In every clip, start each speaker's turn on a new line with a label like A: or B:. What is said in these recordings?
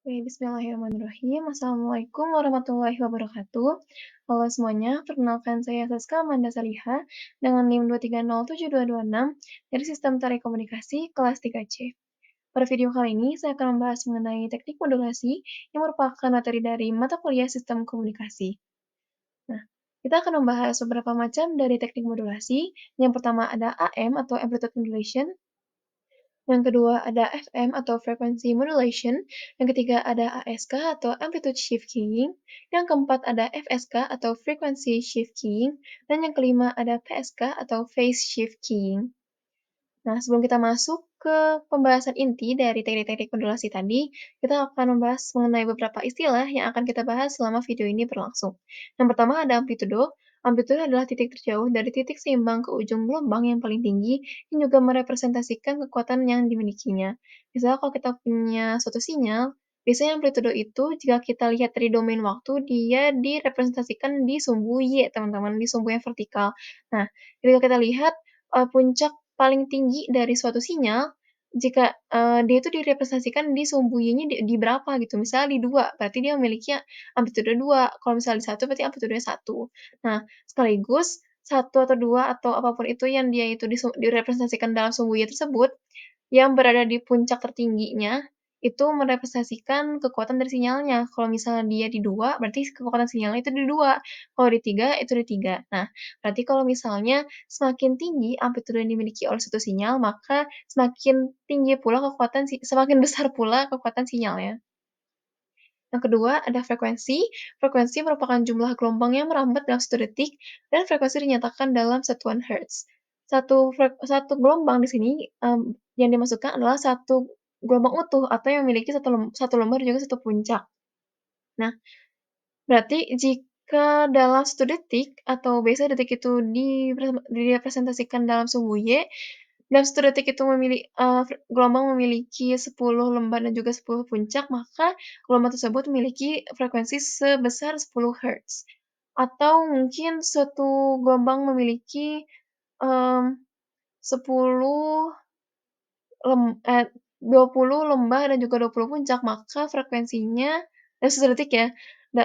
A: Oke, bismillahirrahmanirrahim. Assalamualaikum warahmatullahi wabarakatuh. Halo semuanya, perkenalkan saya Saska Amanda Saliha dengan NIM 2307226 dari Sistem Telekomunikasi kelas 3C. Pada video kali ini, saya akan membahas mengenai teknik modulasi yang merupakan materi dari mata kuliah Sistem Komunikasi. Nah, kita akan membahas beberapa macam dari teknik modulasi. Yang pertama ada AM atau Amplitude Modulation, yang kedua ada FM atau Frequency Modulation, yang ketiga ada ASK atau Amplitude Shift Keying, yang keempat ada FSK atau Frequency Shift Keying, dan yang kelima ada PSK atau Phase Shift Keying. Nah, sebelum kita masuk ke pembahasan inti dari teknik-teknik modulasi tadi, kita akan membahas mengenai beberapa istilah yang akan kita bahas selama video ini berlangsung. Yang pertama ada amplitudo. Amplitudo adalah titik terjauh dari titik seimbang ke ujung gelombang yang paling tinggi yang juga merepresentasikan kekuatan yang dimilikinya. Misalnya kalau kita punya suatu sinyal, biasanya amplitudo itu jika kita lihat dari domain waktu, dia direpresentasikan di sumbu Y, teman-teman, di sumbu yang vertikal. Nah, ketika kita lihat puncak paling tinggi dari suatu sinyal, jika, dia itu direpresentasikan di sumbu Y-nya di berapa gitu, misalnya di 2, berarti dia memiliki amplitude 2, kalau misalnya di 1 berarti amplitudenya 1. Nah, sekaligus 1 atau 2 atau apapun itu yang dia itu direpresentasikan dalam sumbu Y tersebut, yang berada di puncak tertingginya, itu merepresentasikan kekuatan dari sinyalnya. Kalau misalnya dia di 2, berarti kekuatan sinyalnya itu di 2, kalau di 3, itu di 3. Nah, berarti kalau misalnya semakin tinggi amplitude yang dimiliki oleh suatu sinyal, maka semakin tinggi pula semakin besar pula kekuatan sinyalnya. Yang kedua ada frekuensi. Frekuensi merupakan jumlah gelombang yang merambat dalam 1 detik, dan frekuensi dinyatakan dalam satuan hertz. Satu gelombang di sini, yang dimaksudkan adalah satu gelombang utuh atau yang memiliki satu lembar juga satu puncak. Nah, berarti jika dalam 1 detik atau biasa detik itu direpresentasikan dalam sumbu Y, dalam 1 detik itu gelombang memiliki 10 lembar dan juga 10 puncak, maka gelombang tersebut memiliki frekuensi sebesar 10 hertz. Atau mungkin suatu gelombang memiliki, 10 20 lembah dan juga 20 puncak, maka frekuensinya dalam 1 detik ya,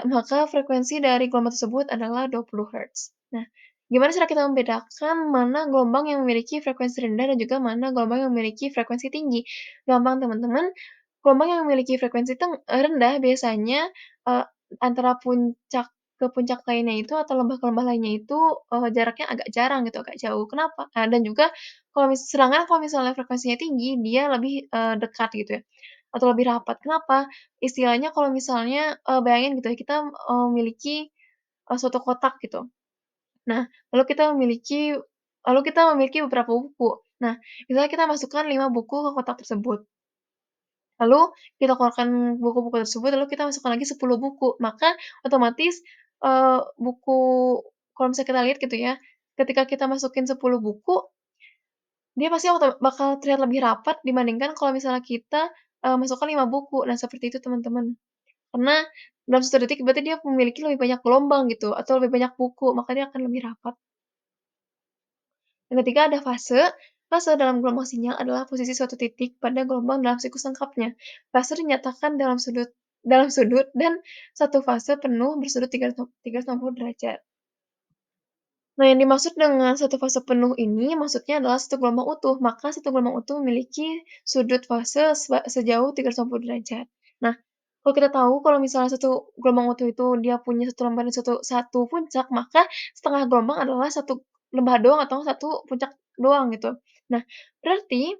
A: maka frekuensi dari gelombang tersebut adalah 20 hertz. Nah, gimana cara kita membedakan mana gelombang yang memiliki frekuensi rendah dan juga mana gelombang yang memiliki frekuensi tinggi? Gampang teman-teman, gelombang yang memiliki frekuensi rendah biasanya, eee, antara puncak ke puncak lainnya itu atau lembah ke lembah lainnya itu, jaraknya agak jarang gitu, agak jauh. Kenapa? Dan juga sedangkan kalau misalnya frekuensinya tinggi, dia lebih, dekat gitu ya, atau lebih rapat. Kenapa? Istilahnya kalau misalnya, bayangin gitu ya, kita, memiliki, suatu kotak gitu. Nah, lalu kita memiliki beberapa buku. Nah, misalnya kita masukkan 5 buku ke kotak tersebut. Lalu kita keluarkan buku-buku tersebut, lalu kita masukkan lagi 10 buku. Maka otomatis, buku kalau misalnya kita lihat gitu ya, ketika kita masukin 10 buku, dia pasti bakal terlihat lebih rapat dibandingkan kalau misalnya kita, masukkan 5 buku. Nah, seperti itu teman-teman. Karena dalam 1 detik berarti dia memiliki lebih banyak gelombang gitu, atau lebih banyak buku, maka dia akan lebih rapat. Yang ketiga ada fase. Fase dalam gelombang sinyal adalah posisi suatu titik pada gelombang dalam siklus lengkapnya. Fase dinyatakan dalam sudut dan satu fase penuh bersudut 360 derajat. Nah, yang dimaksud dengan satu fase penuh ini maksudnya adalah satu gelombang utuh, maka satu gelombang utuh memiliki sudut fase sejauh 360 derajat. Nah, kalau kita tahu kalau misalnya satu gelombang utuh itu dia punya satu lembah dan satu puncak, maka setengah gelombang adalah satu lembah doang atau satu puncak doang gitu. Nah, berarti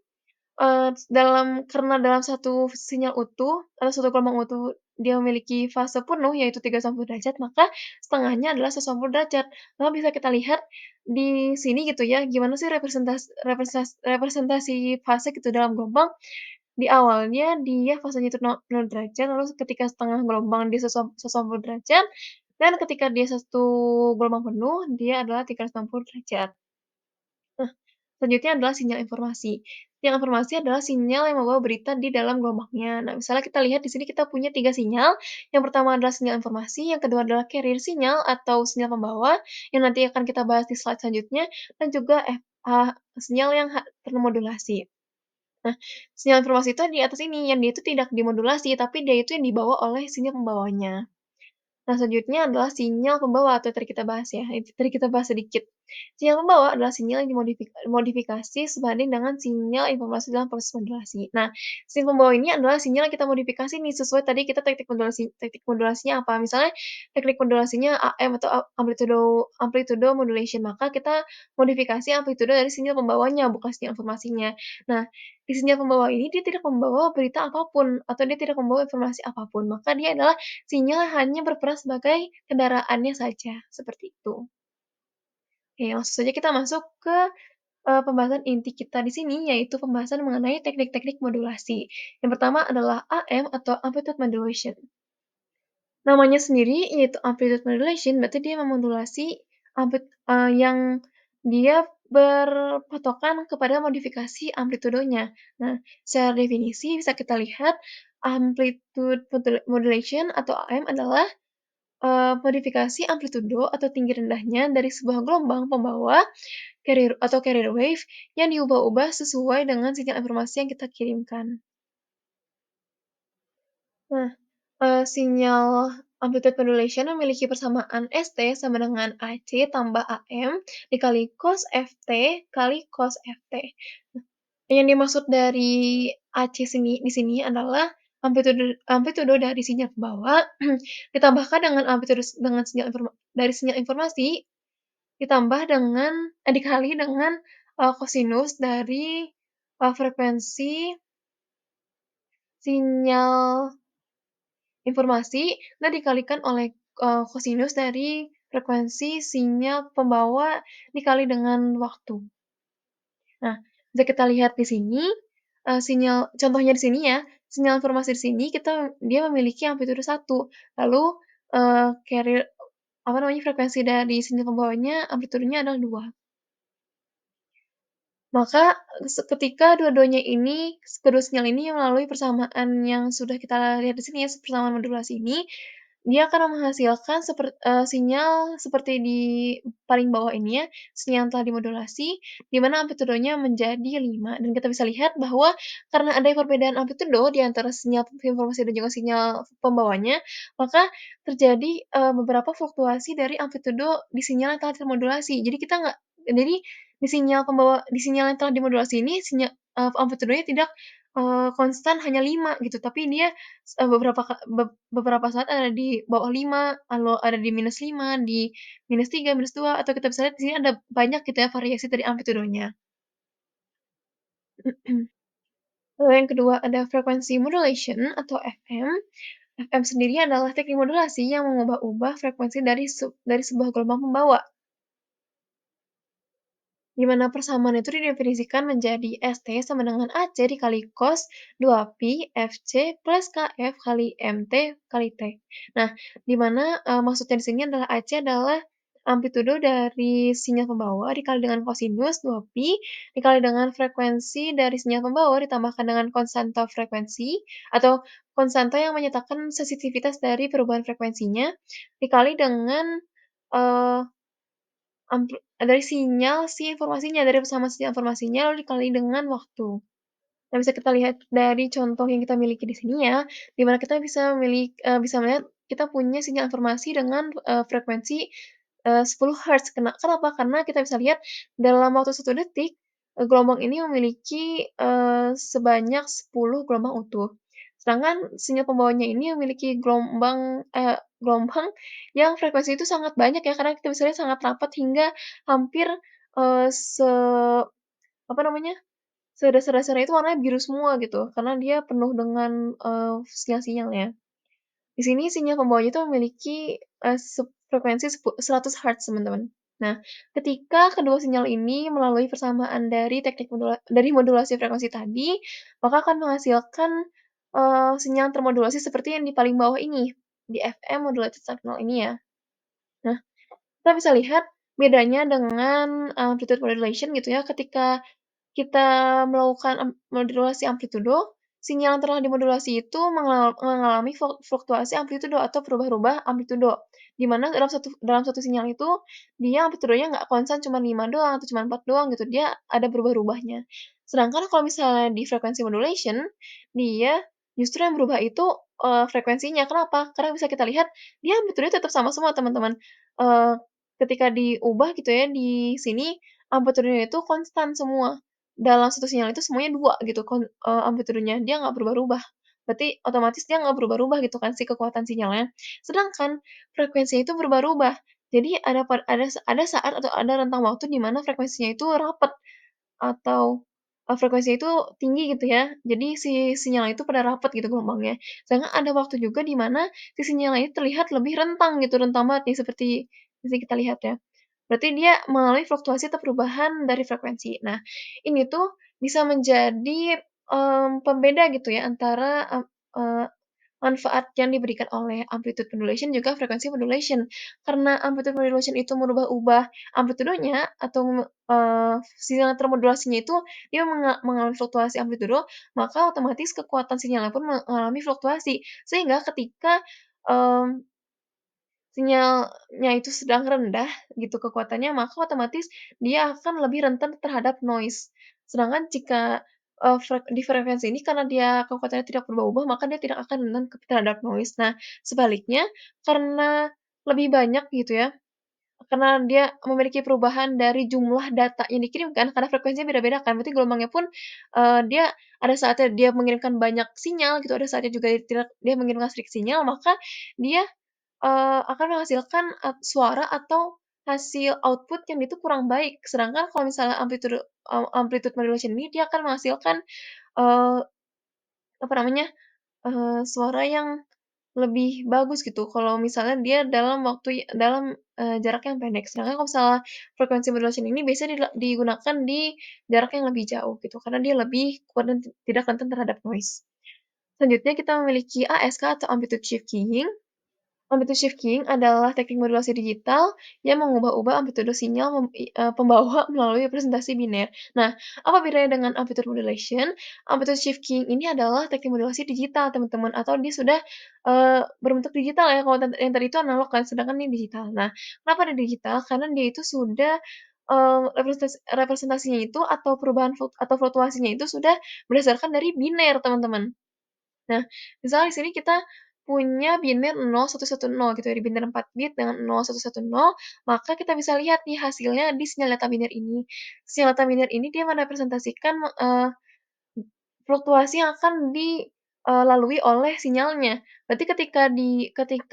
A: karena dalam satu sinyal utuh atau satu gelombang utuh dia memiliki fase penuh yaitu 360 derajat, maka setengahnya adalah 180 derajat. Nah, bisa kita lihat di sini gitu ya, gimana sih representasi fase gitu dalam gelombang. Di awalnya dia fasenya itu 0 derajat, lalu ketika setengah gelombang dia 180 derajat, dan ketika dia satu gelombang penuh, dia adalah 360 derajat. Nah, selanjutnya adalah sinyal informasi. Sinyal informasi adalah sinyal yang membawa berita di dalam gelombangnya. Nah, misalnya kita lihat di sini kita punya 3 sinyal. Yang pertama adalah sinyal informasi, yang kedua adalah carrier sinyal atau sinyal pembawa, yang nanti akan kita bahas di slide selanjutnya, dan juga sinyal yang termodulasi. Nah, sinyal informasi itu di atas ini, yang dia itu tidak dimodulasi, tapi dia itu yang dibawa oleh sinyal pembawanya. Nah, selanjutnya adalah sinyal pembawa atau tadi kita bahas ya, itu tadi kita bahas sedikit. Sinyal pembawa adalah sinyal yang modifikasi sebanding dengan sinyal informasi dalam proses modulasi. Nah, sinyal pembawa ini adalah sinyal yang kita modifikasi nih sesuai tadi kita teknik modulasinya apa. Misalnya teknik modulasinya AM atau amplitudo modulation, maka kita modifikasi amplitudo dari sinyal pembawanya, bukan sinyal informasinya. Nah, di sinyal pembawa ini dia tidak membawa berita apapun atau dia tidak membawa informasi apapun, maka dia adalah sinyal hanya berperan sebagai kendaraannya saja, seperti itu. Oke, langsung saja kita masuk ke, pembahasan inti kita di sini, yaitu pembahasan mengenai teknik-teknik modulasi. Yang pertama adalah AM atau amplitude modulation. Namanya sendiri yaitu amplitude modulation, berarti dia memodulasi yang dia berpatokan kepada modifikasi amplitudonya. Nah, secara definisi bisa kita lihat amplitude modulation atau AM adalah modifikasi amplitudo atau tinggi rendahnya dari sebuah gelombang pembawa carrier wave yang diubah-ubah sesuai dengan sinyal informasi yang kita kirimkan. Nah, sinyal amplitude modulation memiliki persamaan ST sama dengan AC tambah AM dikali cos FT kali cos FT. Nah, yang dimaksud dari AC di sini adalah amplitudo dari sinyal pembawa ditambahkan dengan amplitudo dari sinyal informasi ditambah dengan dikali dengan, kosinus dari, frekuensi sinyal informasi dan dikalikan oleh, kosinus dari frekuensi sinyal pembawa dikali dengan waktu. Nah, bisa kita lihat di sini, contohnya di sini ya, sinyal informasi di sini dia memiliki amplitudo 1, lalu, carrier apa namanya, frekuensi dari sinyal pembawanya amplitudenya adalah 2. Maka, ketika kedua sinyal ini melalui persamaan yang sudah kita lihat di sini ya, persamaan modulasi ini, dia akan menghasilkan sinyal seperti di paling bawah ini ya, sinyal yang telah dimodulasi, di mana amplitudenya menjadi 5. Dan kita bisa lihat bahwa karena ada perbedaan amplitudo di antara sinyal informasi dan juga sinyal pembawanya, maka terjadi, beberapa fluktuasi dari amplitudo di sinyal yang telah termodulasi. Jadi di sinyal yang telah dimodulasi ini amplitudenya tidak, konstan hanya 5 gitu, tapi dia beberapa saat ada di bawah 5, lalu ada di -5, di -3, -2, atau kita bisa lihat di sini ada banyak gitu ya variasi dari amplitudonya. Lalu yang kedua ada frequency modulation atau FM. FM sendiri adalah teknik modulasi yang mengubah-ubah frekuensi dari sebuah gelombang pembawa. Di mana persamaan itu didefinisikan menjadi ST sama dengan AC dikali cos 2pi Fc plus Kf kali Mt kali T. Nah, di mana maksudnya di sini adalah AC adalah amplitudo dari sinyal pembawa dikali dengan kosinus 2pi dikali dengan frekuensi dari sinyal pembawa ditambahkan dengan konstanta frekuensi atau konstanta yang menyatakan sensitivitas dari perubahan frekuensinya dikali dengan eh, dari informasinya, dari persamaan sinyal informasinya lalu dikali dengan waktu. Nah, bisa kita lihat dari contoh yang kita miliki di sini ya, di mana kita bisa melihat kita punya sinyal informasi dengan, frekuensi, 10 hertz. Kenapa? Karena kita bisa lihat dalam waktu 1 detik, gelombang ini memiliki, sebanyak 10 gelombang utuh. Sedangkan sinyal pembawanya ini memiliki gelombang yang frekuensi itu sangat banyak ya, karena kita bisa lihat sangat rapat hingga hampir, eee, se apa namanya, sedasar-dasarnya itu warnanya biru semua gitu, karena dia penuh dengan, sinyal-sinyalnya. Di sini sinyal pembawanya itu memiliki, frekuensi 100 hertz, teman-teman. Nah, ketika kedua sinyal ini melalui persamaan dari modulasi frekuensi tadi, maka akan menghasilkan, sinyal termodulasi seperti yang di paling bawah ini, di FM modulated signal ini ya. Nah, kita bisa lihat bedanya dengan amplitude modulation gitu ya, ketika kita melakukan modulasi amplitudo, sinyal yang telah dimodulasi itu mengalami fluktuasi amplitudo atau berubah-ubah amplitudo, di mana dalam satu sinyal itu, dia amplitudonya nggak konstan cuma 5 doang atau cuma 4 doang gitu, dia ada berubah-ubahnya. Sedangkan kalau misalnya di frequency modulation, dia justru yang berubah itu, frekuensinya. Kenapa? Karena bisa kita lihat, dia amplitudenya tetap sama semua teman-teman. Ketika diubah gitu ya, di sini amplitudenya itu konstan semua. Dalam satu sinyal itu semuanya 2 gitu amplitudenya, dia nggak berubah-ubah. Berarti otomatis dia nggak berubah-ubah gitu kan si kekuatan sinyalnya. Sedangkan frekuensinya itu berubah-ubah. Jadi ada saat atau ada rentang waktu di mana frekuensinya itu rapet atau, frekuensinya itu tinggi gitu ya. Jadi si sinyal itu pada rapet gitu gelombangnya. Sedangkan ada waktu juga di mana si sinyal ini terlihat lebih rentang gitu, rentang banget nih seperti kita lihat ya. Berarti dia mengalami fluktuasi atau perubahan dari frekuensi. Nah, ini tuh bisa menjadi, pembeda gitu ya antara, eee, manfaat yang diberikan oleh amplitude modulation juga frekuensi modulation. Karena amplitude modulation itu merubah-ubah amplitudonya atau, sinyal termodulasinya itu dia mengalami fluktuasi amplitudo, maka otomatis kekuatan sinyalnya pun mengalami fluktuasi. Sehingga ketika, mmm sinyalnya itu sedang rendah gitu kekuatannya, maka otomatis dia akan lebih rentan terhadap noise. Sedangkan jika, di frekuensi ini karena dia kekuatannya tidak berubah-ubah, maka dia tidak akan rentan terhadap noise. Nah, sebaliknya karena lebih banyak gitu ya, karena dia memiliki perubahan dari jumlah data yang dikirimkan, karena frekuensinya beda-beda kan, berarti gelombangnya pun, dia ada saatnya dia mengirimkan banyak sinyal gitu, ada saatnya juga dia mengirimkan sedikit sinyal, maka dia akan menghasilkan suara atau hasil output yang itu kurang baik. Sedangkan kalau misalnya amplitude modulation ini dia akan menghasilkan, eee, apa namanya, suara yang lebih bagus gitu kalau misalnya dia dalam, jarak yang pendek. Sedangkan kalau misalnya frekuensi modulation ini biasanya digunakan di jarak yang lebih jauh gitu, karena dia lebih kuat dan tidak rentan terhadap noise. Selanjutnya kita memiliki ASK atau amplitude shift keying. Amplitude shifting adalah teknik modulasi digital yang mengubah-ubah amplitude sinyal pembawa melalui representasi biner. Nah, apa bedanya dengan amplitude modulation? Amplitude shifting ini adalah teknik modulasi digital, teman-teman, atau dia sudah, berbentuk digital ya, kalau yang tadi itu analog kan, sedangkan ini digital. Nah, kenapa dia digital? Karena dia itu sudah, representasinya itu atau perubahan atau fluktuasinya itu sudah berdasarkan dari biner, teman-teman. Nah, misalnya di sini kita punya biner 0110 gitu ya, di biner 4 bit dengan 0110, maka kita bisa lihat nih hasilnya di sinyal data biner ini. Sinyal data biner ini dia merepresentasikan, fluktuasi yang akan dilalui oleh sinyalnya. Berarti ketika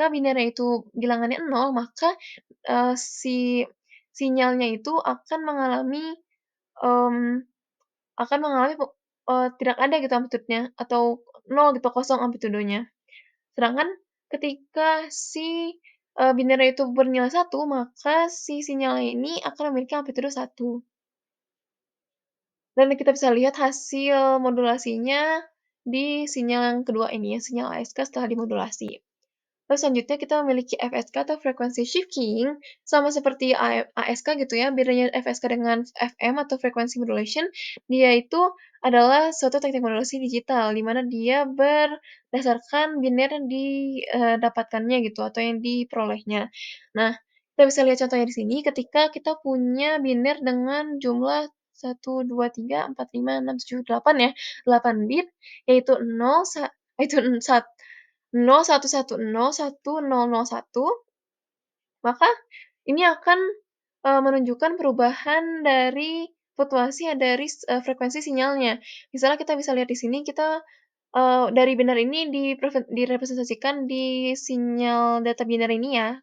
A: binernya itu bilangannya 0, maka, si sinyalnya itu mmm, akan mengalami tidak ada gitu amplitude-nya atau 0 gitu, kosong amplitudenya. Sedangkan ketika si, binernya itu bernilai 1, maka si sinyalnya ini akan memiliki amplitude 1. Dan kita bisa lihat hasil modulasinya di sinyal yang kedua ini ya, sinyal ASK setelah dimodulasi. Terus selanjutnya kita memiliki FSK atau frequency shifting, sama seperti ASK gitu ya, bedanya FSK dengan FM atau frequency modulation, dia itu adalah suatu teknik modulasi digital, di mana dia berdasarkan biner yang didapatkannya gitu, atau yang diperolehnya. Nah, kita bisa lihat contohnya di sini ketika kita punya biner dengan jumlah 1, 2, 3, 4, 5, 6, 7, 8 ya, 8 bit, yaitu 0, itu 0110101001, maka ini akan, menunjukkan perubahan dari fluktuasi ya dari frekuensi sinyalnya. Misalnya kita bisa lihat di sini kita, dari biner ini direpresentasikan di sinyal data biner ini ya,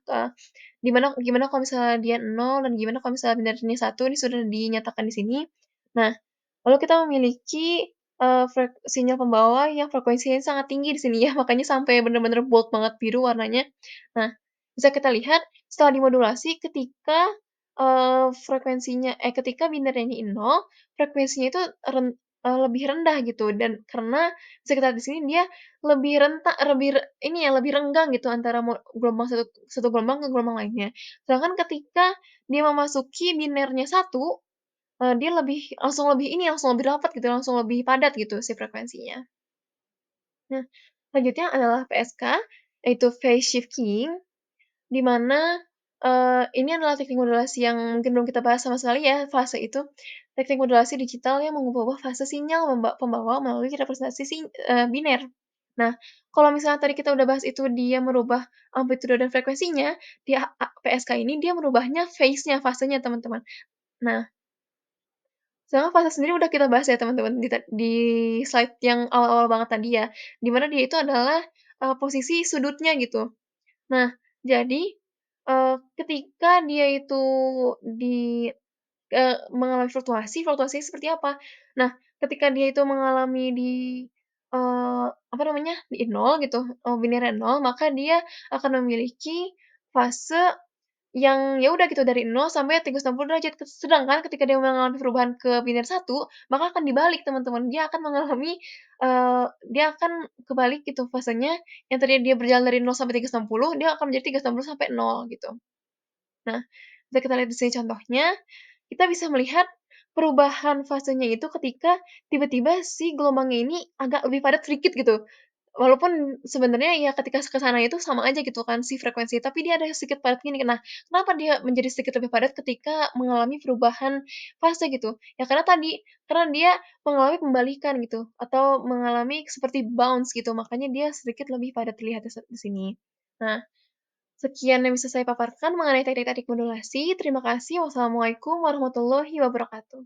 A: gimana kalau misalnya dia 0 dan gimana kalau misalnya binernya 1 ini sudah dinyatakan di sini. Nah, lalu kita memiliki, sinyal pembawa yang frekuensinya sangat tinggi di sini ya, makanya sampai bener-bener bold banget biru warnanya. Nah, bisa kita lihat setelah dimodulasi ketika binernya ini 0, frekuensinya itu lebih rendah gitu dan karena bisa kita lihat di sini dia lebih lebih renggang gitu antara gelombang satu satu gelombang ke gelombang lainnya. Sedangkan ketika dia memasuki binernya 1, dia langsung lebih rapat gitu, langsung lebih padat gitu si frekuensinya. Nah, selanjutnya adalah PSK, yaitu Phase Shift Keying, di mana, ini adalah teknik modulasi yang mungkin belum kita bahas sama sekali ya, fase itu. Teknik modulasi digital yang mengubah fase sinyal pembawa melalui representasi biner. Nah, kalau misalnya tadi kita udah bahas itu dia merubah amplitudo dan frekuensinya, di PSK ini dia merubahnya phase-nya, fasenya, teman-teman. Nah, sedangkan fase sendiri udah kita bahas ya teman-teman di slide yang awal-awal banget tadi ya, di mana dia itu adalah, posisi sudutnya gitu. Nah, jadi, ketika dia itu di mengalami fluktuasi, fluktuasinya seperti apa? Nah, ketika dia itu mengalami apa namanya, di nol gitu, binarnya nol, maka dia akan memiliki fase yang ya udah gitu dari nol sampai 360 derajat. Sedangkan ketika dia mengalami perubahan ke biner satu, maka akan dibalik teman-teman. Dia akan mengalami, dia akan kebalik gitu fasenya, yang tadinya dia berjalan dari nol sampai 360, dia akan menjadi 360 sampai nol gitu. Nah, bisa kita lihat di sini contohnya, kita bisa melihat perubahan fasenya itu ketika tiba-tiba si gelombangnya ini agak lebih padat sedikit gitu. Walaupun sebenarnya ya ketika ke sana itu sama aja gitu kan si frekuensi, tapi dia ada sedikit padat gini. Nah, kenapa dia menjadi sedikit lebih padat ketika mengalami perubahan fase gitu? Ya karena dia mengalami pembalikan gitu, atau mengalami seperti bounce gitu, makanya dia sedikit lebih padat terlihat di sini. Nah, sekian yang bisa saya paparkan mengenai teknik-teknik modulasi. Terima kasih. Wassalamualaikum warahmatullahi wabarakatuh.